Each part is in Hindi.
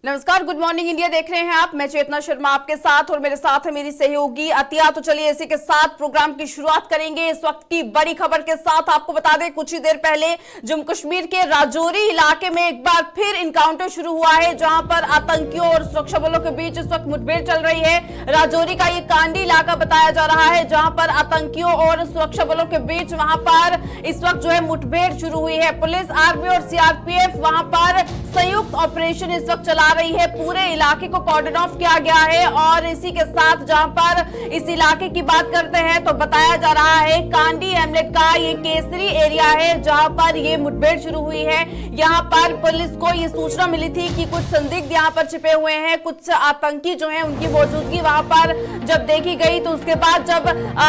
नमस्कार, गुड मॉर्निंग इंडिया देख रहे हैं आप। मैं चेतना शर्मा आपके साथ और मेरे साथ है मेरी सहयोगी अतिया। तो चलिए इसी के साथ प्रोग्राम की शुरुआत करेंगे इस वक्त की बड़ी खबर के साथ। आपको बता दें कुछ ही देर पहले जम्मू कश्मीर के राजौरी इलाके में एक बार फिर इनकाउंटर शुरू हुआ है, जहां पर आतंकियों और सुरक्षा बलों के बीच इस वक्त मुठभेड़ चल रही है। राजौरी का ये कांडी इलाका बताया जा रहा है, जहां पर आतंकियों और सुरक्षा बलों के बीच वहां पर इस वक्त जो है मुठभेड़ शुरू हुई है। पुलिस, आर्मी और सीआरपीएफ वहां पर संयुक्त ऑपरेशन इस वक्त चला रही है। पूरे इलाके को कॉर्डन ऑफ किया गया है और इसी के साथ जहां पर इस इलाके की बात करते हैं तो बताया जा रहा है कांडी हैमलेट का ये केसरी एरिया है, जहां पर ये मुठभेड़ शुरू हुई है। यहां पर पुलिस को ये सूचना मिली थी कि कुछ संदिग्ध यहां पर छिपे हुए हैं, कुछ आतंकी जो हैं उनकी मौजूदगी वहां पर जब देखी गई तो उसके बाद जब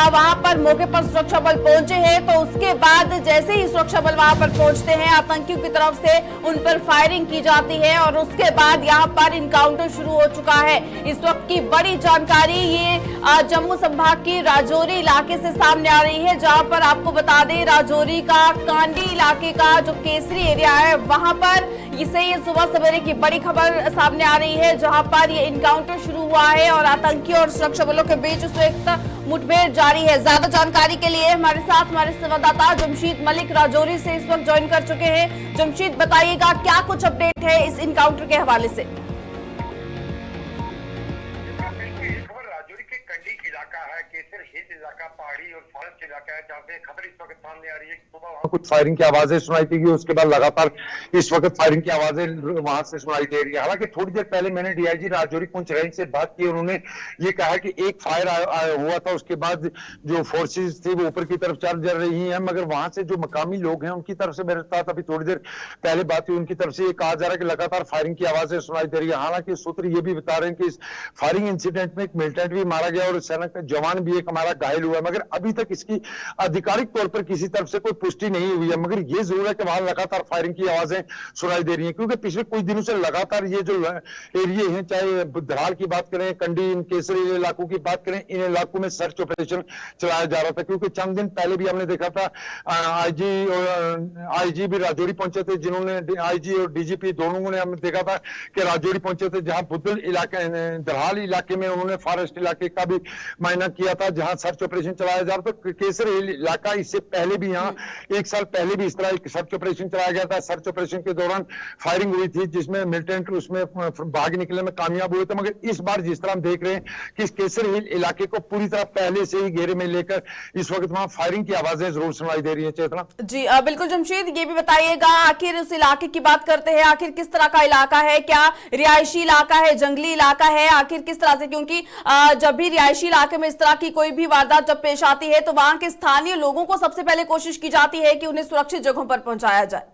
वहां पर मौके पर सुरक्षा बल पहुंचे हैं तो उसके बाद जैसे ही सुरक्षा बल वहां पर पहुंचते हैं आतंकियों की तरफ से उन पर फायरिंग की जाती है और उसके बाद यहां पर इनकाउंटर शुरू हो चुका है। इस वक्त की बड़ी जानकारी ये जम्मू संभाग की राजौरी इलाके से सामने आ रही है, जहां पर आपको बता दें राजौरी का कांडी इलाके का जो केसरी एरिया है वहां पर इसे ये सुबह सवेरे की बड़ी खबर सामने आ रही है, जहां पर ये इनकाउंटर शुरू हुआ है और आतंकियों और सुरक्षा बलों के बीच इस वक्त मुठभेड़ जारी है। ज्यादा जानकारी के लिए हमारे साथ हमारे संवाददाता जमशीद मलिक राजौरी से इस वक्त ज्वाइन कर चुके हैं। जमशीद, बताइएगा क्या कुछ अपडेट है इस इनकाउंटर के हवाले से? इलाका है, केसर हिल इलाका, पहाड़ी और फॉरेस्ट इलाका है, जहाँ पे खबर इस वक्त सामने आ रही है कि सुबह वहाँ कुछ फायरिंग की आवाजें सुनाई थी। उसके बाद लगातार इस वक्त फायरिंग की आवाजें वहां से सुनाई दे रही है। हालांकि थोड़ी देर पहले मैंने डीआईजी राजौरी पुंछ रेंज से बात की, उन्होंने ये कहा कि एक फायर हुआ था, उसके बाद जो फोर्सेज थी वो ऊपर की तरफ चल रही है, मगर वहां से जो मकामी लोग हैं उनकी तरफ से मेरे साथ अभी थोड़ी देर पहले बात हुई, उनकी तरफ से ये कहा जा रहा है कि लगातार फायरिंग की आवाजें सुनाई दे रही है। हालांकि सूत्र ये भी बता रहे हैं कि इस फायरिंग इंसिडेंट में एक मिलिटेंट भी मारा गया और सेना का जवान भी एक हमारा घायल हुआ है, मगर अभी तक इसकी आधिकारिक तौर पर किसी तरफ से कोई पुष्टि नहीं हुई है। मगर ये जरूर है कि वहां लगातार फायरिंग की आवाजें सुनाई दे रही हैं, क्योंकि पिछले कुछ दिनों से लगातार ये जो एरिया हैं, चाहे धराल की बात करें, कंडी, केसरी इलाकों की बात करें, इन इलाकों में सर्च ऑपरेशन चलाया जा रहा था। क्योंकि चंद दिन पहले भी हमने देखा था आईजी भी राजौरी पहुंचे थे, जिन्होंने आईजी और डीजीपी दोनों ने हमने देखा था कि राजौरी पहुंचे थे, जहां बुद्धल इलाके धराल इलाके में उन्होंने फॉरेस्ट इलाके का भी मायना किया था, जहां सर्च ऑपरेशन चलाया जा रहा था। केसर इलाका इससे पहले भी यहाँ एक साल पहले भी इस तरह एक सर्च ऑपरेशन चलाया गया था। सर्च ऑपरेशन के दौरान फायरिंग हुई थी, जिसमें मिलिटेंट उसमें भाग निकलने में कामयाब हुए थे। मगर इस बार जिस तरह हम देख रहे हैं कि इस केसर हिल इलाके को पूरी तरह पहले से ही घेरे में लेकर इस वक्त वहां फायरिंग की आवाजें जरूर सुनाई दे रही है। चेतना जी बिल्कुल जमशीद, ये भी बताइएगा आखिर उस इलाके की बात करते हैं, आखिर किस तरह का इलाका है? क्या रिहायशी इलाका है, जंगली इलाका है, आखिर किस तरह से? क्योंकि जब भी रिहायशी इलाके में इस तरह की कोई भी वारदात जब पेश आती है तो वहां के स्थानीय लोगों को सबसे पहले कोशिश की जाती है कि उन्हें सुरक्षित जगहों पर पहुंचाया जाए।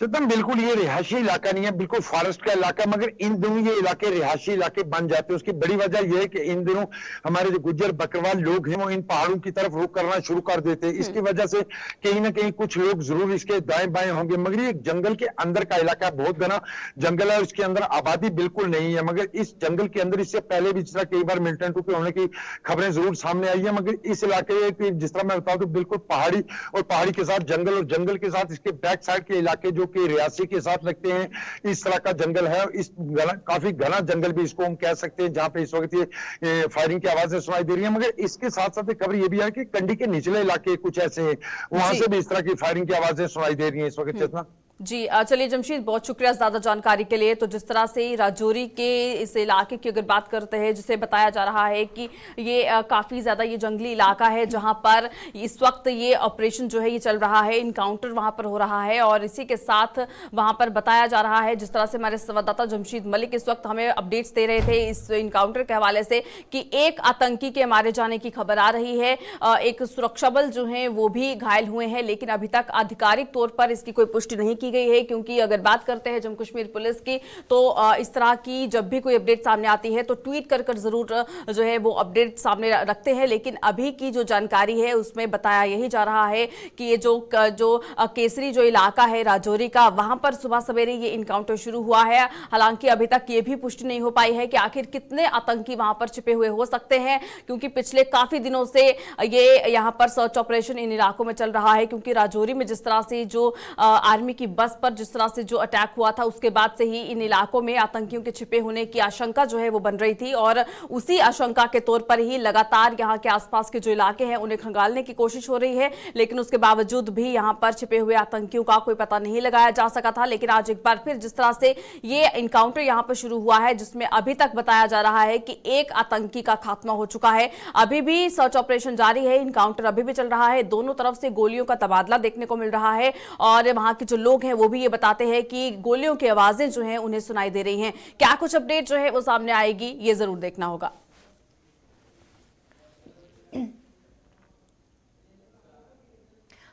चेतन, बिल्कुल ये रिहायशी इलाका नहीं है, बिल्कुल फॉरेस्ट का इलाका, मगर इन दिनों ये इलाके रिहायशी इलाके बन जाते हैं। उसकी बड़ी वजह यह है कि इन दिनों हमारे जो गुज्जर बकरवाल लोग हैं वो इन पहाड़ों की तरफ रुख करना शुरू कर देते हैं। इसकी वजह से कहीं ना कहीं कुछ लोग जरूर इसके दाएं बाएं होंगे, मगर ये जंगल के अंदर का इलाका है, बहुत घना जंगल है, उसके अंदर आबादी बिल्कुल नहीं है। मगर इस जंगल के अंदर इससे पहले भी जिस तरह कई बार मिलिटेंटों के होने की खबरें जरूर सामने आई है, मगर इस इलाके की जिस तरह मैं बताऊं तो बिल्कुल पहाड़ी और पहाड़ी के साथ जंगल और जंगल के साथ इसके बैक साइड के इलाके जो कि रियासी के साथ लगते हैं, इस तरह का जंगल है। इस काफी घना जंगल भी इसको हम कह सकते हैं, जहां पे इस वक्त ये फायरिंग की आवाजें सुनाई दे रही है। मगर इसके साथ साथ एक खबर ये भी है कि कंडी के निचले इलाके कुछ ऐसे हैं, वहां से भी इस तरह की फायरिंग की आवाजें सुनाई दे रही है इस वक्त। चेतना जी चलिए जमशीद, बहुत शुक्रिया ज्यादा जानकारी के लिए। तो जिस तरह से राजौरी के इस इलाके की अगर बात करते हैं, जिसे बताया जा रहा है कि ये काफी ज्यादा ये जंगली इलाका है, जहां पर इस वक्त ये ऑपरेशन जो है ये चल रहा है, इनकाउंटर वहां पर हो रहा है और इसी के साथ वहां पर बताया जा रहा है, जिस तरह से हमारे संवाददाता जमशीद मलिक इस वक्त हमें अपडेट्स दे रहे थे इस इनकाउंटर के हवाले से कि एक आतंकी के मारे जाने की खबर आ रही है, एक सुरक्षा बल जो है वो भी घायल हुए हैं, लेकिन अभी तक आधिकारिक तौर पर इसकी कोई पुष्टि नहीं की गई है। क्योंकि अगर बात करते हैं जम्मू कश्मीर पुलिस की तो इस तरह की जब भी कोई अपडेट सामने आती है तो ट्वीट कर कर जरूर जो है वो अपडेट सामने रखते हैं, लेकिन अभी की जो जानकारी है उसमें बताया यही जा रहा है कि ये जो केसरी जो इलाका है राजौरी का, वहां पर सुबह सवेरे ये इनकाउंटर शुरू हुआ है। हालांकि अभी तक ये भी पुष्टि नहीं हो पाई है कि आखिर कितने आतंकी वहां पर छिपे हुए हो सकते हैं, क्योंकि पिछले काफी दिनों से ये यहां पर सर्च ऑपरेशन इन इलाकों में चल रहा है। क्योंकि राजौरी में जिस तरह से जो आर्मी की बस पर जिस तरह से जो अटैक हुआ था उसके बाद से ही इन इलाकों में आतंकियों के छिपे होने की आशंका जो है वो बन रही थी और उसी आशंका के तौर पर ही लगातार यहाँ के आसपास के जो इलाके हैं उन्हें खंगालने की कोशिश हो रही है, लेकिन उसके बावजूद भी यहाँ पर छिपे हुए आतंकियों का कोई पता नहीं लगाया जा सका था। लेकिन आज एक बार फिर जिस तरह से ये इनकाउंटर यहाँ पर शुरू हुआ है, जिसमें अभी तक बताया जा रहा है कि एक आतंकी का खात्मा हो चुका है, अभी भी सर्च ऑपरेशन जारी है, इनकाउंटर अभी भी चल रहा है, दोनों तरफ से गोलियों का तबादला देखने को मिल रहा है और वहां के जो लोग हैं वो भी ये बताते हैं कि गोलियों की आवाजें जो हैं उन्हें सुनाई दे रही हैं। क्या कुछ अपडेट जो है वो सामने आएगी, ये जरूर देखना होगा।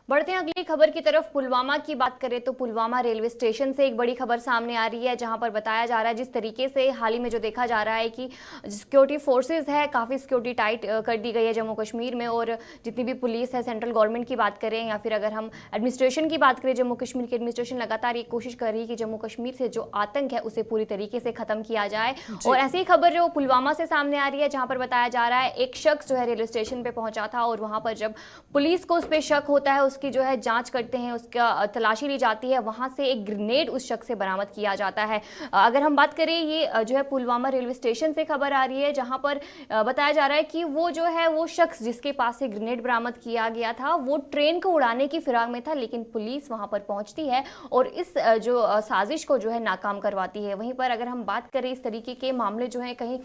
बढ़ते हैं अगली खबर की तरफ। पुलवामा की बात करें तो पुलवामा रेलवे स्टेशन से एक बड़ी खबर सामने आ रही है, जहां पर बताया जा रहा है जिस तरीके से हाल ही में जो देखा जा रहा है कि सिक्योरिटी फोर्सेस है, काफ़ी सिक्योरिटी टाइट कर दी गई है जम्मू कश्मीर में। और जितनी भी पुलिस है, सेंट्रल गवर्नमेंट की बात करें या फिर अगर हम एडमिनिस्ट्रेशन की बात करें, जम्मू कश्मीर की एडमिनिस्ट्रेशन लगातार ये कोशिश कर रही है कि जम्मू कश्मीर से जो आतंक है उसे पूरी तरीके से खत्म किया जाए। और ऐसी ही खबर जो पुलवामा से सामने आ रही है, जहाँ पर बताया जा रहा है एक शख्स जो है रेलवे स्टेशन पर पहुंचा था और वहाँ पर जब पुलिस को उस पर शक होता है, की जो है जांच करते हैं, उसका तलाशी ली जाती है, वहां से एक ग्रेनेड उस शख्स से बरामद किया जाता है। अगर हम बात करें, ये जो है पुलवामा रेलवे स्टेशन से खबर आ रही है, जहां पर बताया जा रहा है कि वो जो है वो शख्स जिसके पास से ग्रेनेड बरामद किया गया था वो ट्रेन को उड़ाने की फिराक में था, लेकिन पुलिस वहां पर पहुंचती है और इस जो साजिश को जो है नाकाम करवाती है। वहीं पर अगर हम बात करें, इस तरीके के मामले जो है कहीं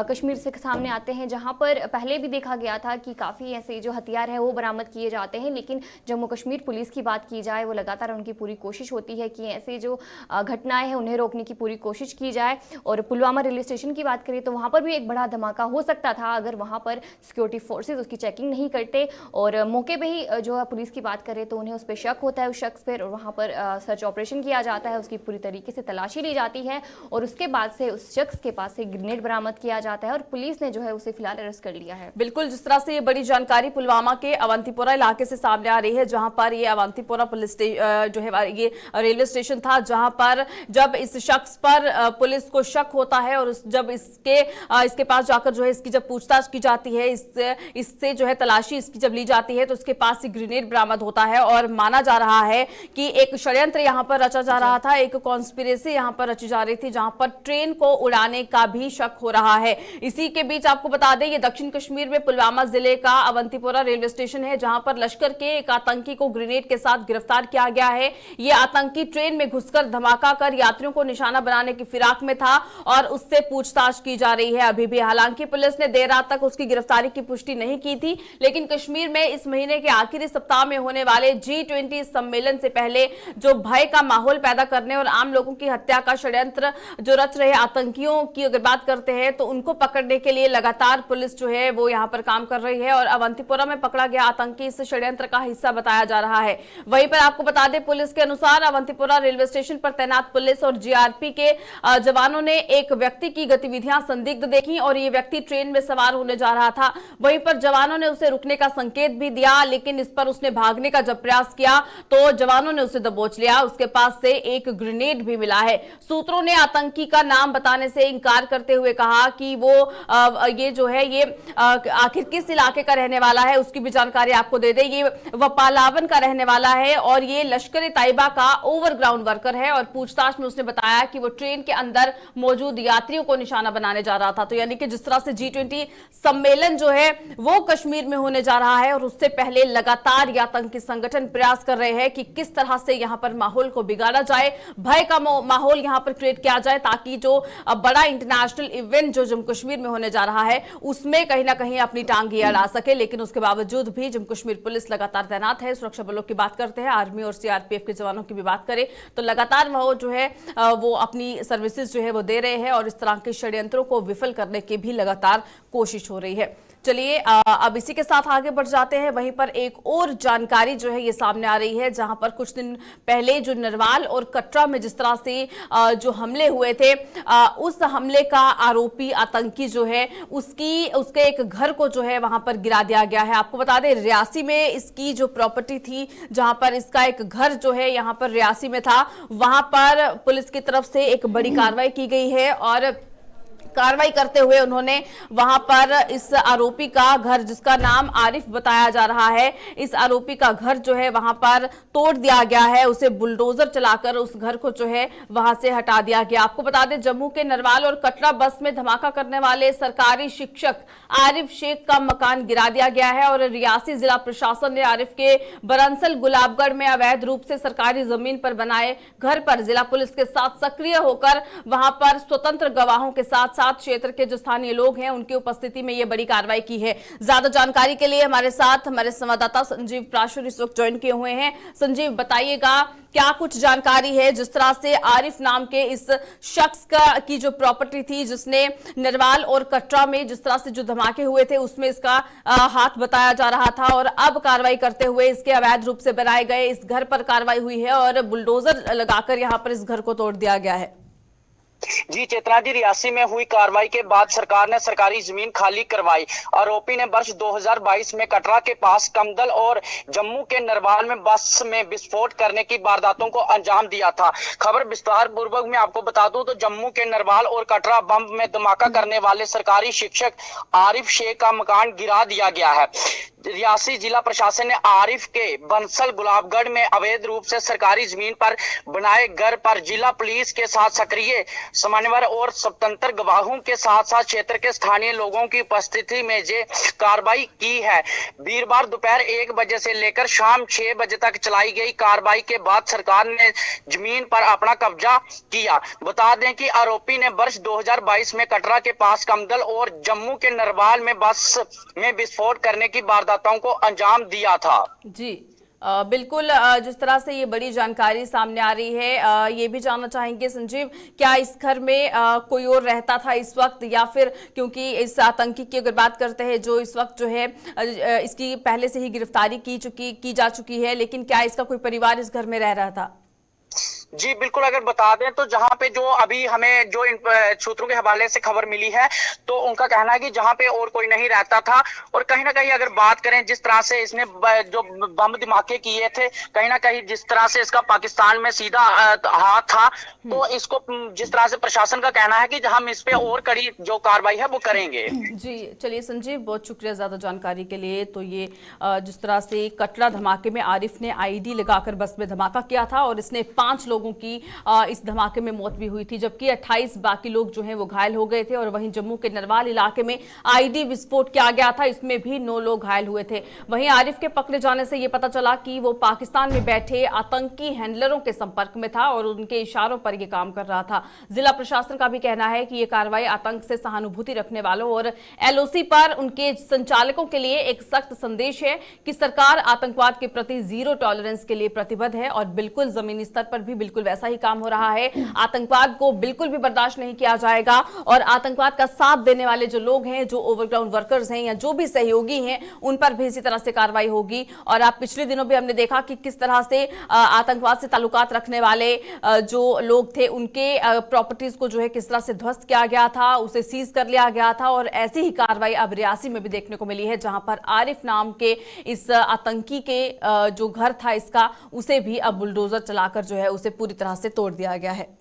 कश्मीर से सामने आते हैं, जहां पर पहले भी देखा गया था कि काफ़ी ऐसे जो हथियार है वो बरामद किए जाते हैं, लेकिन जम्मू कश्मीर पुलिस की बात की जाए वो लगातार उनकी पूरी कोशिश होती है कि ऐसे जो घटनाएं हैं उन्हें रोकने की पूरी कोशिश की जाए। और पुलवामा रेलवे स्टेशन की बात करें तो वहां पर भी एक बड़ा धमाका हो सकता था अगर वहां पर सिक्योरिटी फोर्सेस उसकी चेकिंग नहीं करते। और मौके पे ही जो है पुलिस की बात करें तो उन्हें उस पर शक होता है, उस शख्स पर, और वहां पर सर्च ऑपरेशन किया जाता है, उसकी पूरी तरीके से तलाशी ली जाती है और उसके बाद से उस शख्स के पास से ग्रेनेड बरामद किया जाता है और पुलिस ने जो है उसे फिलहाल अरेस्ट कर लिया है। बिल्कुल, जिस तरह से ये बड़ी जानकारी पुलवामा के अवंतीपोरा इलाके से सामने आ रही है, जहां पर ये अवंतीपोरा पुलिस जो है ये रेलवे स्टेशन था, जहां पर जब इस शख्स पर पुलिस को शक होता है और जब इसके पास जाकर जो है इसकी जब पूछताछ की जाती है, इससे जो है तलाशी इसकी जब ली जाती है तो इसके पास से ग्रेनेड बरामद होता है और माना जा रहा है कि एक षड्यंत्र यहां पर रचा जा रहा था, एक कॉन्स्पिरेसी यहां पर रची जा रही थी, जहां पर ट्रेन को उड़ाने का भी शक हो रहा है। इसी के बीच आपको बता दें, ये दक्षिण कश्मीर में पुलवामा जिले का अवंतीपोरा रेलवे स्टेशन है, जहां पर लश्कर के एक आतंकी को ग्रेनेड के साथ गिरफ्तार किया गया है। यह आतंकी ट्रेन में घुसकर धमाका कर यात्रियों को निशाना बनाने की फिराक में था और उससे पूछताछ की जा रही है अभी भी। हालांकि पुलिस ने देर रात तक उसकी गिरफ्तारी की पुष्टि नहीं की थी, लेकिन कश्मीर में इस महीने के आखिरी सप्ताह में होने वाले G20 सम्मेलन से पहले जो भय का माहौल पैदा करने और आम लोगों की हत्या का षड्यंत्र जो रच रहे आतंकियों की अगर बात करते हैं तो उनको पकड़ने के लिए लगातार पुलिस जो है वो यहां पर काम कर रही है और अवंतीपोरा में पकड़ा गया आतंकी इस षड्यंत्र का हिस्सा बताया जा रहा है। वहीं पर आपको बता दें, पुलिस के अनुसार अवंतीपोरा रेलवे स्टेशन पर तैनात पुलिस और जीआरपी के जवानों ने एक व्यक्ति की गतिविधियां संदिग्ध देखी और ये व्यक्ति ट्रेन में सवार होने जा रहा था। वहीं पर जवानों ने उसे रुकने का संकेत भी दिया, लेकिन इस पर उसने भागने का जब प्रयास किया तो जवानों ने उसे दबोच लिया। उसके पास से एक ग्रेनेड भी मिला है। सूत्रों ने आतंकी का नाम बताने से इंकार करते हुए कहा कि वो ये जो है ये आखिर किस इलाके का रहने वाला है उसकी भी जानकारी आपको दे दे। ये वपालावन का रहने वाला है और ये लश्कर तैयबा का ओवरग्राउंड वर्कर है और पूछताछ में उसने बताया कि वो ट्रेन के अंदर मौजूद यात्रियों को निशाना बनाने जा रहा था। तो यानी कि जिस तरह से G20 सम्मेलन जो है वो कश्मीर में होने जा रहा है और उससे पहले लगातार ये आतंकी संगठन प्रयास कर रहे हैं कि किस तरह से यहां पर माहौल को बिगाड़ा जाए, भय का माहौल यहां पर क्रिएट किया जाए, ताकि जो बड़ा इंटरनेशनल इवेंट जो जम्मू कश्मीर में होने जा रहा है उसमें कहीं ना कहीं अपनी टांग अड़ा सके। लेकिन उसके बावजूद भी जम्मू कश्मीर पुलिस लगातार तैनात है। सुरक्षा बलों की बात करते हैं, आर्मी और सीआरपीएफ के जवानों की भी बात करें तो लगातार वो जो है वो अपनी सर्विसेज जो है वो दे रहे हैं और इस तरह के षड्यंत्रों को विफल करने की भी लगातार कोशिश हो रही है। चलिए अब इसी के साथ आगे बढ़ जाते हैं। वहीं पर एक और जानकारी जो है ये सामने आ रही है, जहां पर कुछ दिन पहले जो नरवाल और कटरा में जिस तरह से जो हमले हुए थे, उस हमले का आरोपी आतंकी जो है उसके एक घर को जो है वहां पर गिरा दिया गया है। आपको बता दें, रियासी में इसकी जो प्रॉपर्टी थी, जहां पर इसका एक घर जो है यहां पर रियासी में था, वहां पर पुलिस की तरफ से एक बड़ी कार्रवाई की गई है और कार्रवाई करते हुए उन्होंने वहां पर इस आरोपी का घर, जिसका नाम आरिफ बताया जा रहा है, इस आरोपी का घर जो है वहां पर तोड़ दिया गया है। उसे बुलडोजर चलाकर उस घर को जो है वहां से हटा दिया गया। आपको बता दें, जम्मू के नरवाल और कटरा बस में धमाका करने वाले सरकारी शिक्षक आरिफ शेख का मकान गिरा दिया गया है और रियासी जिला प्रशासन ने आरिफ के बरंसल गुलाबगढ़ में अवैध रूप से सरकारी जमीन पर बनाए घर पर जिला पुलिस के साथ सक्रिय होकर वहां पर स्वतंत्र गवाहों के साथ साथ क्षेत्र के जो स्थानीय लोग हैं उनकी उपस्थिति में यह बड़ी कार्रवाई की है। ज्यादा जानकारी के लिए हमारे साथ हमारे संवाददाता संजीव प्राशुर इस वक्त ज्वाइन किए हुए हैं। संजीव, बताइएगा क्या कुछ जानकारी है जिस तरह से आरिफ नाम के इस शख्स की जो प्रॉपर्टी थी, जिसने नरवाल और कटरा में जिस तरह से जो धमाके हुए थे उसमें इसका हाथ बताया जा रहा था, और अब कार्रवाई करते हुए इसके अवैध रूप से बनाए गए इस घर पर कार्रवाई हुई है और बुलडोजर लगाकर यहां पर इस घर को तोड़ दिया गया है। जी चेतना जी, रियासी में हुई कार्रवाई के बाद सरकार ने सरकारी जमीन खाली करवाई। आरोपी ने वर्ष 2022 में कटरा के पास कमदल और जम्मू के नरवाल में बस में विस्फोट करने की वारदातों को अंजाम दिया था। खबर विस्तार पूर्वक में आपको बता दूं तो जम्मू के नरवाल और कटरा बम में धमाका करने वाले सरकारी शिक्षक आरिफ शेख का मकान गिरा दिया गया है। रियासी जिला प्रशासन ने आरिफ के बंसल गुलाबगढ़ में अवैध रूप से सरकारी जमीन पर बनाए घर पर जिला पुलिस के साथ सक्रिय समन्वय और स्वतंत्र गवाहों के साथ साथ क्षेत्र के स्थानीय लोगों की उपस्थिति में ये कार्रवाई की है। वीरवार दोपहर 1 बजे से लेकर शाम 6 बजे तक चलाई गई कार्रवाई के बाद सरकार ने जमीन पर अपना कब्जा किया। बता दें कि आरोपी ने वर्ष 2022 में कटरा के पास कमदल और जम्मू के नरवाल में बस में विस्फोट करने की वारदातों को अंजाम दिया था। जी बिल्कुल, जिस तरह से ये बड़ी जानकारी सामने आ रही है, ये भी जानना चाहेंगे संजीव, क्या इस घर में कोई और रहता था इस वक्त, या फिर क्योंकि इस आतंकी की अगर बात करते हैं जो इस वक्त जो है इसकी पहले से ही गिरफ्तारी की जा चुकी है, लेकिन क्या इसका कोई परिवार इस घर में रह रहा था? जी बिल्कुल, अगर बता दें तो जहां पे जो अभी हमें जो इन सूत्रों के हवाले से खबर मिली है तो उनका कहना है कि जहां पे और कोई नहीं रहता था, और कहीं ना कहीं अगर बात करें जिस तरह से इसने जो बम धमाके किए थे, कहीं ना कहीं जिस तरह से इसका पाकिस्तान में सीधा हाथ था, तो इसको जिस तरह से प्रशासन का कहना है कि हम इस पे और कड़ी जो कार्रवाई है वो करेंगे। जी चलिए संजीव, बहुत शुक्रिया ज्यादा जानकारी के लिए। तो ये जिस तरह से कटरा धमाके में आरिफ ने आईडी लगाकर बस में धमाका किया था और इसने 5 लोगों की इस धमाके में मौत भी हुई थी, जबकि 28 बाकी लोग जो हैं वो घायल हो गए थे। और वहीं जम्मू के नरवाल इलाके में आईडी विस्फोट किया गया था, इसमें भी 9 लोग घायल हुए थे। वहीं आरिफ के पकड़े जाने से ये पता चला कि वो पाकिस्तान में बैठे आतंकी हैंडलरों के संपर्क में था और उनके इशारों पर ये काम कर रहा था। जिला प्रशासन का भी कहना है कि ये कार्रवाई आतंक से सहानुभूति रखने वालों और एलओसी पर उनके संचालकों के लिए एक सख्त संदेश है कि सरकार आतंकवाद के प्रति जीरो टॉलरेंस के लिए प्रतिबद्ध है और बिल्कुल जमीनी स्तर पर भी बिल्कुल वैसा ही काम हो रहा है। आतंकवाद को बिल्कुल भी बर्दाश्त नहीं किया जाएगा और आतंकवाद का साथ देने वाले जो लोग हैं, जो ओवरग्राउंड वर्कर्स हैं या जो भी सहयोगी हैं, उन पर भी इसी तरह से कार्रवाई होगी। और आप पिछले दिनों भी हमने देखा कि किस तरह से आतंकवाद से ताल्लुकात रखने वाले जो लोग थे उनके प्रॉपर्टीज को जो है किस तरह से ध्वस्त किया गया था, उसे सीज कर लिया गया था। और ऐसी ही कार्रवाई अब रियासी में भी देखने को मिली है, जहां पर आरिफ नाम के इस आतंकी के जो घर था इसका, उसे भी अब बुलडोजर चलाकर जो है उसे पूरी तरह से तोड़ दिया गया है।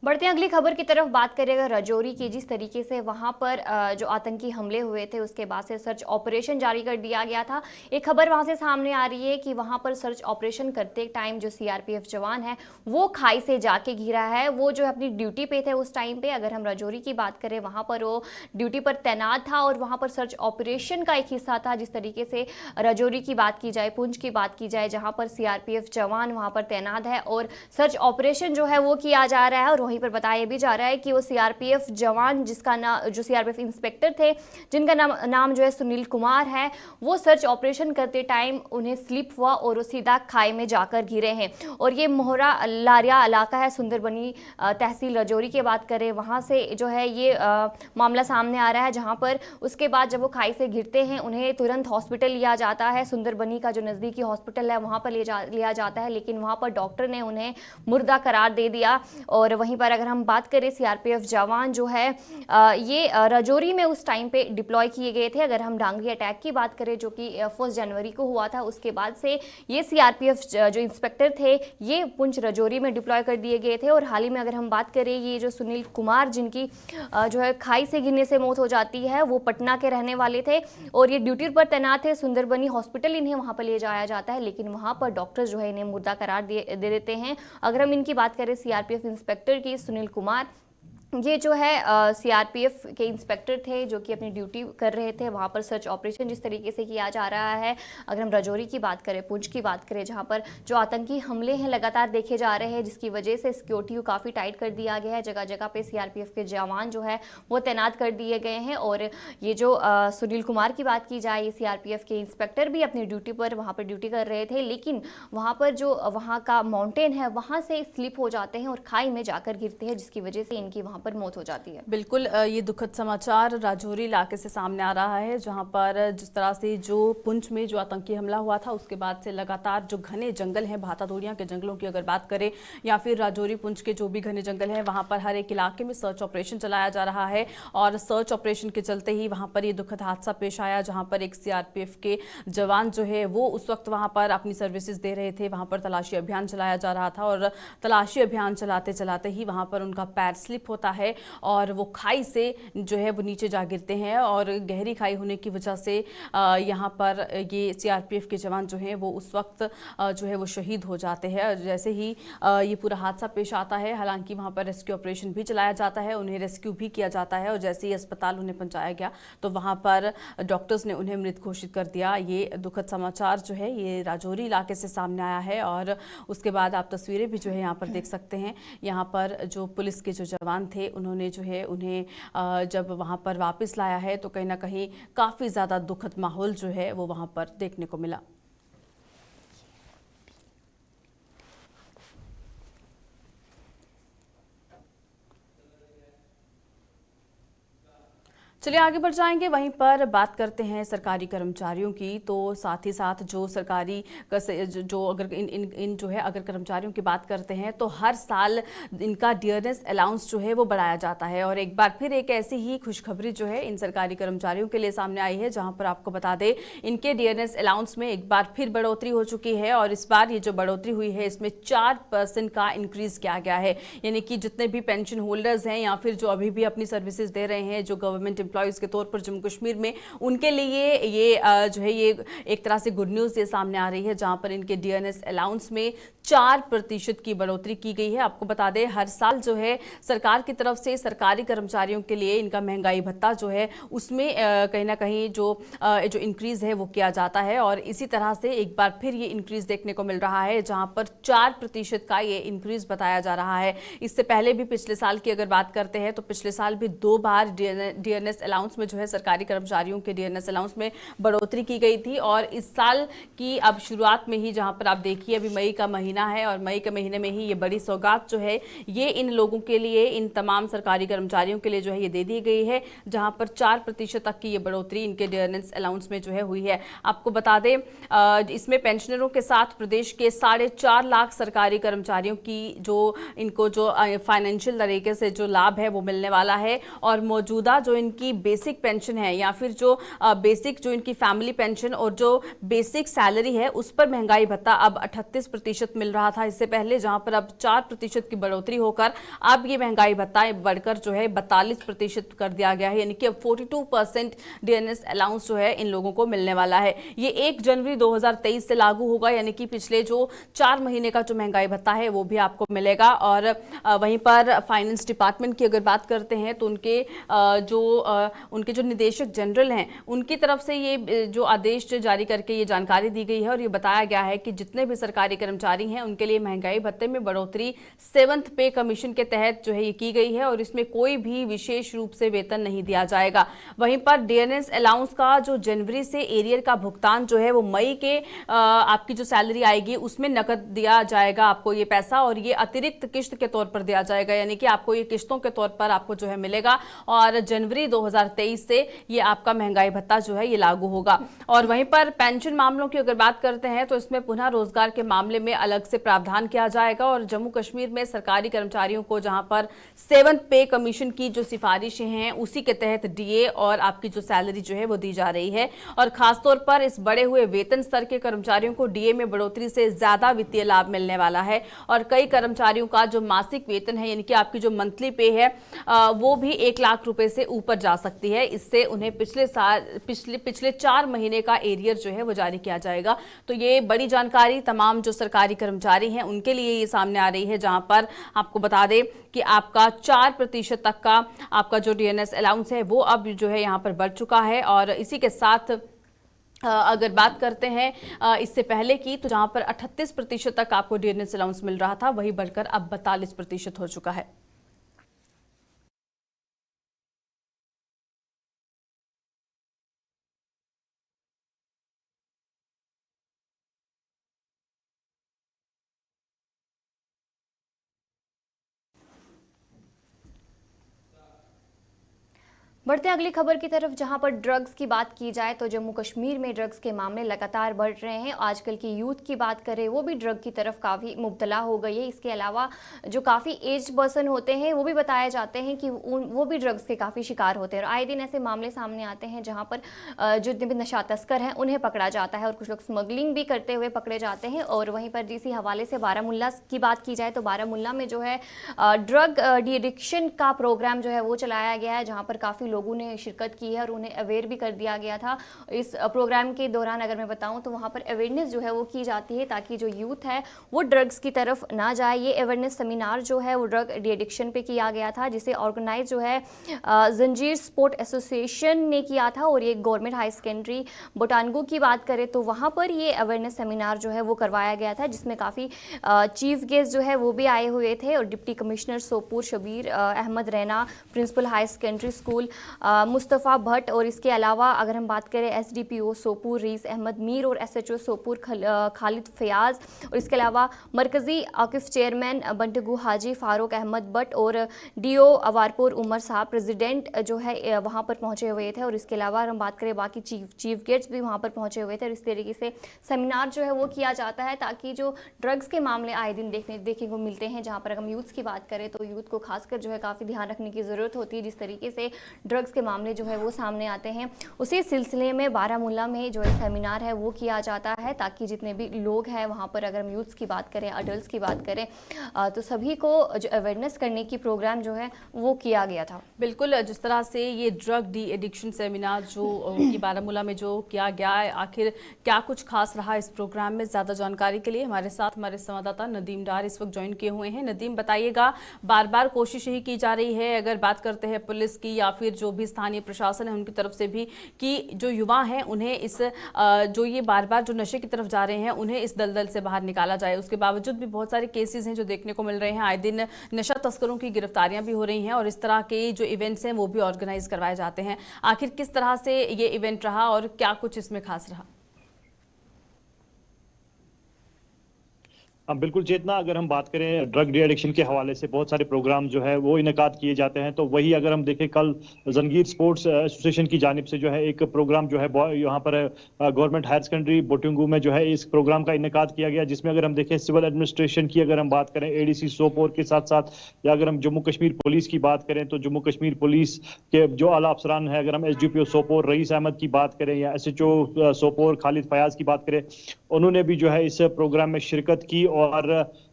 बढ़ते हैं अगली खबर की तरफ। बात करेगा रजौरी की, जिस तरीके से वहां पर जो आतंकी हमले हुए थे उसके बाद से सर्च ऑपरेशन जारी कर दिया गया था। एक खबर वहां से सामने आ रही है कि वहां पर सर्च ऑपरेशन करते टाइम जो सीआरपीएफ जवान है वो खाई से जाके घिरा है। वो जो अपनी ड्यूटी पे थे उस टाइम पे, अगर हम रजौरी की बात करें, वहां पर वो ड्यूटी पर तैनात था और वहां पर सर्च ऑपरेशन का एक हिस्सा था। जिस तरीके से रजौरी की बात की जाए, पुंछ की बात की जाए, जहां पर सीआरपीएफ जवान वहां पर तैनात है और सर्च ऑपरेशन जो है वो किया जा रहा है। और वहीं पर बताया भी जा रहा है कि वो सीआरपीएफ जवान जिसका नाम, जो सीआरपीएफ इंस्पेक्टर थे जिनका नाम जो है सुनील कुमार है, वो सर्च ऑपरेशन करते टाइम उन्हें स्लिप हुआ और वो सीधा खाई में जाकर गिरे हैं। और ये मोहरा लारिया इलाका है, सुंदरबनी तहसील रजौरी की बात करें, वहाँ से जो है ये मामला सामने आ रहा है, जहाँ पर उसके बाद जब वो खाई से गिरते हैं उन्हें तुरंत हॉस्पिटल लिया जाता है। सुंदरबनी का जो नज़दीकी हॉस्पिटल है वहाँ पर लिया जाता है, लेकिन वहाँ पर डॉक्टर ने उन्हें मुर्दा करार दे दिया। और वहीं पर पर अगर हम बात करें सीआरपीएफ जवान जो है ये राजौरी में उस टाइम पे डिप्लॉय किए गए थे। अगर हम डांगरी अटैक की बात करें जो कि 1 जनवरी को हुआ था, उसके बाद से ये सीआरपीएफ जो इंस्पेक्टर थे ये पुंछ राजौरी में डिप्लॉय कर दिए गए थे। और हाल ही में अगर हम बात करें ये जो सुनील कुमार जिनकी जो है खाई से गिरने से मौत हो जाती है, वो पटना के रहने वाले थे और ये ड्यूटी पर तैनात थे। सुंदरबनी हॉस्पिटल इन्हें वहां पर ले जाया जाता है, लेकिन वहां पर डॉक्टर जो है इन्हें मुर्दा करार दे देते हैं। अगर हम इनकी बात करें सीआरपीएफ इंस्पेक्टर की, सुनील कुमार ये जो है सीआरपीएफ के इंस्पेक्टर थे जो कि अपनी ड्यूटी कर रहे थे। वहाँ पर सर्च ऑपरेशन जिस तरीके से किया जा रहा है, अगर हम राजौरी की बात करें, पुंछ की बात करें, जहाँ पर जो आतंकी हमले हैं लगातार देखे जा रहे हैं, जिसकी वजह से सिक्योरिटी को काफ़ी टाइट कर दिया गया है। जगह जगह पे सीआरपीएफ के जवान जो है वो तैनात कर दिए गए हैं। और ये जो सुनील कुमार की बात की जाए, ये सीआरपीएफ के इंस्पेक्टर भी अपनी ड्यूटी पर वहाँ पर ड्यूटी कर रहे थे, लेकिन वहाँ पर जो वहाँ का माउंटेन है वहाँ से स्लिप हो जाते हैं और खाई में जाकर गिरते हैं, जिसकी वजह से इनकी वहाँ पर मौत हो जाती है। बिल्कुल, ये दुखद समाचार राजौरी इलाके से सामने आ रहा है, जहां पर जिस तरह से जो पुंछ में जो आतंकी हमला हुआ था उसके बाद से लगातार जो घने जंगल हैं, भातादोड़िया के जंगलों की अगर बात करें या फिर राजौरी पुंछ के जो भी घने जंगल हैं, वहां पर हर एक इलाके में सर्च ऑपरेशन चलाया जा रहा है। और सर्च ऑपरेशन के चलते ही वहां पर ये दुखद हादसा पेश आया, जहां पर एक सीआरपीएफ के जवान जो है वो उस वक्त वहां पर अपनी सर्विसेज दे रहे थे। वहां पर तलाशी अभियान चलाया जा रहा था और तलाशी अभियान चलाते चलाते ही वहां पर उनका पैर स्लिप होता है और वो खाई से जो है वो नीचे जा गिरते हैं। और गहरी खाई होने की वजह से यहाँ पर ये सीआरपीएफ के जवान जो हैं वो उस वक्त जो है वो शहीद हो जाते हैं। जैसे ही ये पूरा हादसा पेश आता है, हालांकि वहाँ पर रेस्क्यू ऑपरेशन भी चलाया जाता है, उन्हें रेस्क्यू भी किया जाता है और जैसे ही अस्पताल उन्हें पहुँचाया गया तो वहाँ पर डॉक्टर्स ने उन्हें मृत घोषित कर दिया। ये दुखद समाचार जो है ये राजौरी इलाके से सामने आया है। और उसके बाद आप तस्वीरें भी जो है यहाँ पर देख सकते हैं। यहाँ पर जो पुलिस के जो जवान थे उन्होंने जो है उन्हें जब वहाँ पर वापस लाया है तो कहीं ना कहीं काफ़ी ज़्यादा दुखद माहौल जो है वो वहाँ पर देखने को मिला। चलिए आगे बढ़ जाएंगे, वहीं पर बात करते हैं सरकारी कर्मचारियों की। तो साथ ही साथ जो सरकारी जो अगर इन जो है अगर कर्मचारियों की बात करते हैं तो हर साल इनका डियरनेस अलाउंस जो है वो बढ़ाया जाता है। और एक बार फिर एक ऐसी ही खुशखबरी जो है इन सरकारी कर्मचारियों के लिए सामने आई है, जहां पर आपको बता दें इनके डियरनेस अलाउंस में एक बार फिर बढ़ोतरी हो चुकी है। और इस बार ये जो बढ़ोतरी हुई है इसमें 4% का इंक्रीज किया गया है। यानी कि जितने भी पेंशन होल्डर्स हैं या फिर जो अभी भी अपनी सर्विसेज दे रहे हैं, जो गवर्नमेंट एम्प्लॉयज़ के तौर पर जम्मू कश्मीर में, उनके लिए ये जो है ये एक तरह से गुड न्यूज़ ये सामने आ रही है, जहां पर इनके डियरनेस अलाउंस में 4% की बढ़ोतरी की गई है। आपको बता दें हर साल जो है सरकार की तरफ से सरकारी कर्मचारियों के लिए इनका महंगाई भत्ता जो है उसमें कहीं ना कहीं जो इंक्रीज है वो किया जाता है। और इसी तरह से एक बार फिर ये इंक्रीज देखने को मिल रहा है, जहां पर 4% का ये इंक्रीज बताया जा रहा है। इससे पहले भी पिछले साल की अगर बात करते हैं तो पिछले साल भी 2 बार डियरनेस अलाउंस में जो है सरकारी कर्मचारियों के डियरनेस अलाउंस में बढ़ोतरी की गई थी। और इस साल की अब शुरुआत में ही जहां पर आप देखिए अभी मई का महीना है और मई के महीने में ही ये बड़ी सौगात जो है ये इन लोगों के लिए, इन तमाम सरकारी कर्मचारियों के लिए जो है ये दे दी गई है, जहां पर 4% तक की ये बढ़ोतरी इनके डियरनेस अलाउंस में जो है हुई है। आपको बता दें इसमें पेंशनरों के साथ प्रदेश के 4.5 लाख सरकारी कर्मचारियों की जो इनको जो फाइनेंशियल तरीके से जो लाभ है वो मिलने वाला है। और मौजूदा जो इनकी बेसिक पेंशन है या फिर जो बेसिक जो इनकी फैमिली पेंशन और जो बेसिक सैलरी है उस पर महंगाई भत्ता अब 38% मिल रहा था इससे पहले, जहां पर अब 4% की बढ़ोतरी होकर अब ये महंगाई भत्ता बढ़कर जो है 42% कर दिया गया है। यानी कि अब 42% डियरनेस अलाउंस जो है इन लोगों को मिलने वाला है। ये 1 जनवरी 2023 से लागू होगा, यानी कि पिछले जो 4 महीने का जो महंगाई भत्ता है वो भी आपको मिलेगा। और वहीं पर फाइनेंस डिपार्टमेंट की अगर बात करते हैं तो उनके जो निदेशक जनरल हैं उनकी तरफ से ये जो आदेश जारी करके ये जानकारी दी गई है और ये बताया गया है कि जितने भी सरकारी कर्मचारी हैं उनके लिए महंगाई भत्ते में बढ़ोतरी 7th पे कमीशन के तहत जो है ये की गई है और इसमें कोई भी विशेष रूप से वेतन नहीं दिया जाएगा। वहीं पर डियरनेस अलाउंस का जो जनवरी से एरियर का भुगतान जो है वो मई के आपकी जो सैलरी आएगी उसमें नकद दिया जाएगा आपको ये पैसा, और ये अतिरिक्त किश्त के तौर पर दिया जाएगा, यानी कि आपको ये किश्तों के तौर पर आपको जो है मिलेगा। और जनवरी 2023 से ये आपका महंगाई भत्ता जो है ये लागू होगा। और वहीं पर पेंशन मामलों की अगर बात करते हैं तो इसमें पुनः रोजगार के मामले में अलग से प्रावधान किया जाएगा और जम्मू कश्मीर में सरकारी कर्मचारियों को जहां पर 7th पे कमीशन की जो सिफारिशें हैं उसी के तहत डीए और आपकी जो सैलरी जो है वो दी जा रही है। और खासतौर पर इस बढ़े हुए वेतन स्तर के कर्मचारियों को डीए में बढ़ोतरी से ज्यादा वित्तीय लाभ मिलने वाला है और कई कर्मचारियों का जो मासिक वेतन है यानी कि आपकी जो मंथली पे है वो भी 1 लाख रुपए से ऊपर जा सकती है। इससे उन्हें पिछले 4 महीने का एरियर जो है वो जारी किया जाएगा। तो ये बड़ी जानकारी तमाम जो सरकारी कर्मचारी हैं उनके लिए ये सामने आ रही है, जहां पर आपको बता दें कि आपका 4% तक का आपका जो डीएनएस अलाउंस है वो अब जो है यहाँ पर बढ़ चुका है। और इसी के साथ अगर बात करते हैं इससे पहले की, तो जहां पर 38% तक आपको डीएनएस अलाउंस मिल रहा था वही बढ़कर अब 42% हो चुका है। बढ़ते अगली खबर की तरफ, जहां पर ड्रग्स की बात की जाए तो जम्मू कश्मीर में ड्रग्स के मामले लगातार बढ़ रहे हैं। आजकल की यूथ की बात करें वो भी ड्रग की तरफ काफ़ी मुब्तला हो गई है। इसके अलावा जो काफ़ी एज्ड पर्सन होते हैं वो भी बताए जाते हैं कि वो भी ड्रग्स के काफ़ी शिकार होते हैं और आए दिन ऐसे मामले सामने आते हैं जहाँ पर जो नशा तस्कर हैं उन्हें पकड़ा जाता है और कुछ लोग स्मगलिंग भी करते हुए पकड़े जाते हैं। और वहीं पर इसी हवाले से बारामुल्ला की बात की जाए तो बारामुल्ला में जो है ड्रग डी एडिक्शन का प्रोग्राम जो है वो चलाया गया है, जहाँ पर काफ़ी लोगों ने शिरकत की है और उन्हें अवेयर भी कर दिया गया था। इस प्रोग्राम के दौरान अगर मैं बताऊं तो वहां पर अवेयरनेस जो है वो की जाती है ताकि जो यूथ है वो ड्रग्स की तरफ ना जाए। ये अवेयरनेस सेमिनार जो है वो ड्रग डी एडिक्शन पे किया गया था, जिसे ऑर्गेनाइज जो है जंजीर स्पोर्ट एसोसिएशन ने किया था। और ये गवर्नमेंट हाई सेकेंडरी बोटानगो की बात करें तो वहाँ पर ये अवेयरनेस सेमिनार जो है वो करवाया गया था, जिसमें काफ़ी चीफ गेस्ट जो है वो भी आए हुए थे और deputy commissioner Sopore Shabir Ahmad Raina, principal high secondary school Mustafa Bhat, और इसके अलावा अगर हम बात करें एसडीपीओ सोपुर रईस अहमद मीर और एसएचओ सोपुर खालिद फयाज, और इसके अलावा मरकज़ी आकिफ चेयरमैन बंटगू हाजी फारूक अहमद भट्ट और डीओ अवारपुर उमर साहब प्रेसिडेंट जो है वहाँ पर पहुँचे हुए थे। और इसके अलावा अगर हम बात करें बाकी चीफ गेस्ट भी वहाँ पर पहुँचे हुए थे। और इस तरीके से सेमिनार जो है वो किया जाता है ताकि जो ड्रग्स के मामले आए दिन देखने को मिलते हैं, जहाँ पर अगर हम यूथ की बात करें तो यूथ को खासकर जो है काफ़ी ध्यान रखने की ज़रूरत होती है। जिस तरीके से ड्रग्स के मामले जो है वो सामने आते हैं, उसी सिलसिले में बारामुल्ला में जो है सेमिनार है वो किया जाता है ताकि जितने भी लोग हैं वहाँ पर, अगर हम यूथ्स की बात करें, अडल्ट की बात करें, तो सभी को जो अवेयरनेस करने की प्रोग्राम जो है वो किया गया था। बिल्कुल, जिस तरह से ये ड्रग डी एडिक्शन सेमिनार जो कि बारामुल्ला में जो किया गया है, आखिर क्या कुछ खास रहा इस प्रोग्राम में, ज़्यादा जानकारी के लिए हमारे साथ हमारे संवाददाता नदीम डार इस वक्त ज्वाइन किए हुए हैं। नदीम, बताइएगा, बार बार कोशिश यही की जा रही है, अगर बात करते हैं पुलिस की या फिर जो भी स्थानीय प्रशासन है उनकी तरफ से भी, कि जो युवा हैं उन्हें इस जो ये बार बार जो नशे की तरफ जा रहे हैं उन्हें इस दलदल से बाहर निकाला जाए। उसके बावजूद भी बहुत सारे केसेस हैं जो देखने को मिल रहे हैं, आए दिन नशा तस्करों की गिरफ्तारियां भी हो रही हैं और इस तरह के जो इवेंट्स हैं वो भी ऑर्गेनाइज करवाए जाते हैं। आखिर किस तरह से ये इवेंट रहा और क्या कुछ इसमें खास रहा? हाँ बिल्कुल चेतना, अगर हम बात करें ड्रग डी एडिक्शन के हवाले से बहुत सारे प्रोग्राम जो है वो इनेकाद किए जाते हैं। तो वही अगर हम देखें, कल जंजीर स्पोर्ट्स एसोसिएशन की जानिब से जो है एक प्रोग्राम जो है यहाँ पर गवर्नमेंट हायर सेकेंडरी बोटिंगू में जो है इस प्रोग्राम का इनेकाद किया गया, जिसमें अगर हम देखें सिविल एडमिनिस्ट्रेशन की अगर हम बात करें, एडीसी सोपोर के साथ साथ, या अगर हम जम्मू कश्मीर पुलिस की बात करें तो जम्मू कश्मीर पुलिस के जो आला अफसरान है, अगर हम एसडीपीओ सोपोर रईस अहमद की बात करें या एसएचओ सोपोर खालिद फयाज की बात करें, उन्होंने भी जो है इस प्रोग्राम में शिरकत की। और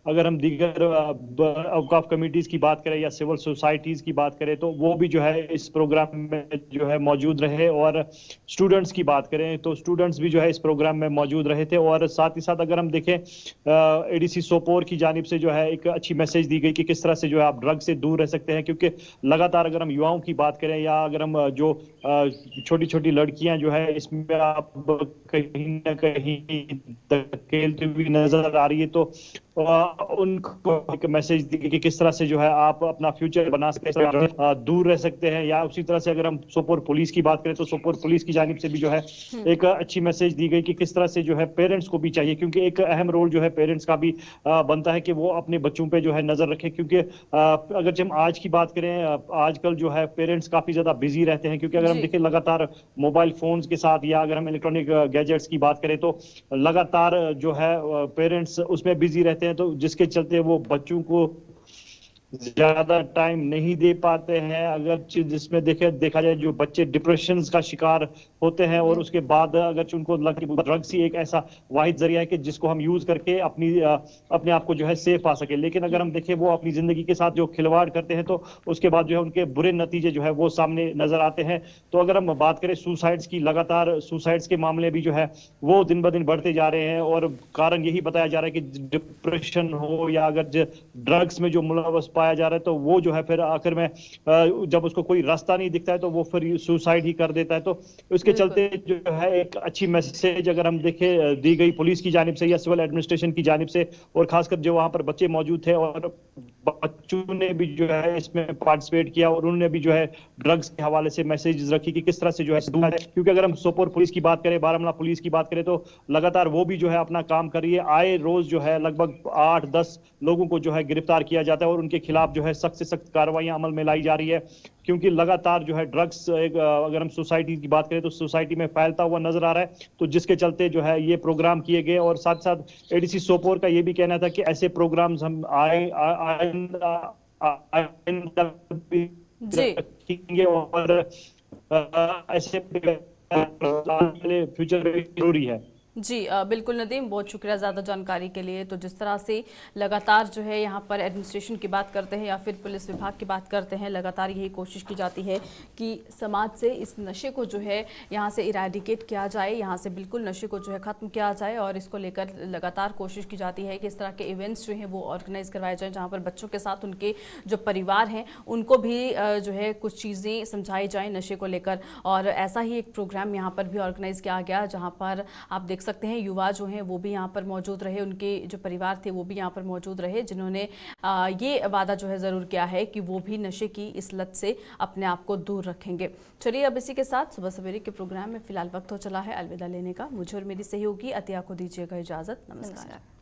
अगर हम दीगर औकाफ कमेटीज की बात करें या सिविल सोसाइटीज की बात करें तो वो भी जो है इस प्रोग्राम में जो है मौजूद रहे। और स्टूडेंट्स की बात करें तो स्टूडेंट्स भी जो है इस प्रोग्राम में मौजूद रहे थे। और साथ ही साथ अगर हम देखें, एडीसी सोपोर की जानिब से जो है एक अच्छी मैसेज दी गई कि किस तरह से जो है आप ड्रग से दूर रह सकते हैं, क्योंकि लगातार अगर हम युवाओं की बात करें या अगर हम जो छोटी छोटी लड़कियां जो है इसमें आप कहीं ना कहीं धकेलती हुई नजर आ रही है। तो उनको एक मैसेज दी कि किस तरह से जो है आप अपना फ्यूचर बना सकते हैं, दूर रह सकते हैं। या उसी तरह से अगर हम सोपोर पुलिस की बात करें तो सोपोर पुलिस की जानिब से भी जो है एक अच्छी मैसेज दी गई कि किस तरह से जो है पेरेंट्स को भी चाहिए, क्योंकि एक अहम रोल जो है पेरेंट्स का भी बनता है कि वो अपने बच्चों पे जो है नजर रखें। क्योंकि अगर हम आज की बात करें, आजकल जो है पेरेंट्स काफी ज्यादा बिजी रहते हैं, क्योंकि अगर हम देखें लगातार मोबाइल फोन्स के साथ या अगर हम इलेक्ट्रॉनिक गैजेट्स की बात करें तो लगातार जो है पेरेंट्स उसमें बिजी रहते हैं, तो जिसके चलते वो बच्चों को ज्यादा टाइम नहीं दे पाते हैं। अगर जिसमें देखा जाए जो बच्चे डिप्रेशन का शिकार होते हैं और उसके बाद अगर उनको ड्रग्स ही एक ऐसा वाहिद जरिया है कि जिसको हम यूज करके अपने आप को जो है सेफ पा सके। लेकिन अगर हम देखें वो अपनी जिंदगी के साथ जो खिलवाड़ करते हैं तो उसके बाद जो है उनके बुरे नतीजे जो है वो सामने नजर आते हैं। तो अगर हम बात करें सुसाइड्स की, लगातार सुसाइड्स के मामले भी जो है वो दिन ब दिन बढ़ते जा रहे हैं और कारण यही बताया जा रहा है कि डिप्रेशन हो या अगर ड्रग्स में जो मुलव्वस पाया जा रहा है तो वो जो है फिर आखिर में जब उसको कोई रास्ता नहीं दिखता है तो वो फिर सुसाइड ही कर देता है। तो उसके चलते जो है एक अच्छी मैसेज अगर हम देखें दी गई पुलिस की जानिब से या सिविल एडमिनिस्ट्रेशन की जानिब से, और खासकर जो वहां पर बच्चे मौजूद थे और बच्चों ने भी जो है इसमें पार्टिसिपेट किया और उन्होंने भी जो है ड्रग्स के हवाले से मैसेज रखी कि किस तरह से जो है। क्योंकि अगर हम सोपोर पुलिस की बात करें, बारामूला पुलिस की बात करें तो लगातार वो भी जो है अपना काम कर रही है। आए रोज जो है लगभग 8-10 लोगों को जो है गिरफ्तार किया जाता है और उनके खिलाफ जो है सख्त से सख्त कार्रवाइयां अमल में लाई जा रही है। क्योंकि लगातार जो है ड्रग्स अगर हम सोसाइटी की बात करें तो सोसाइटी में फैलता हुआ नजर आ रहा है, तो जिसके चलते जो है ये प्रोग्राम किए गए। और साथ साथ एडीसी सोपोर का ये भी कहना था कि ऐसे प्रोग्राम्स हम रखेंगे और ऐसे फ्यूचर में जरूरी है। जी बिल्कुल नदीम, बहुत शुक्रिया ज़्यादा जानकारी के लिए। तो जिस तरह से लगातार जो है यहाँ पर एडमिनिस्ट्रेशन की बात करते हैं या फिर पुलिस विभाग की बात करते हैं, लगातार यही कोशिश की जाती है कि समाज से इस नशे को जो है यहाँ से इरेडिकेट किया जाए, यहाँ से बिल्कुल नशे को जो है ख़त्म किया जाए। और इसको लेकर लगातार कोशिश की जाती है कि इस तरह के इवेंट्स जो हैं वो ऑर्गेनाइज करवाए जाएँ, जहाँ पर बच्चों के साथ उनके जो परिवार हैं उनको भी जो है कुछ चीज़ें समझाई जाएँ नशे को लेकर। और ऐसा ही एक प्रोग्राम यहाँ पर भी ऑर्गेनाइज किया गया, जहाँ पर आप देख सकते हैं युवा जो हैं वो भी यहाँ पर मौजूद रहे, उनके जो परिवार थे वो भी यहाँ पर मौजूद रहे, जिन्होंने ये वादा जो है ज़रूर किया है कि वो भी नशे की इस लत से अपने आप को दूर रखेंगे। चलिए अब इसी के साथ सुबह सवेरे के प्रोग्राम में फिलहाल वक्त हो चला है अलविदा लेने का। मुझे और मेरी सहयोगी अतिया को दीजिएगा इजाज़त। नमस्कार।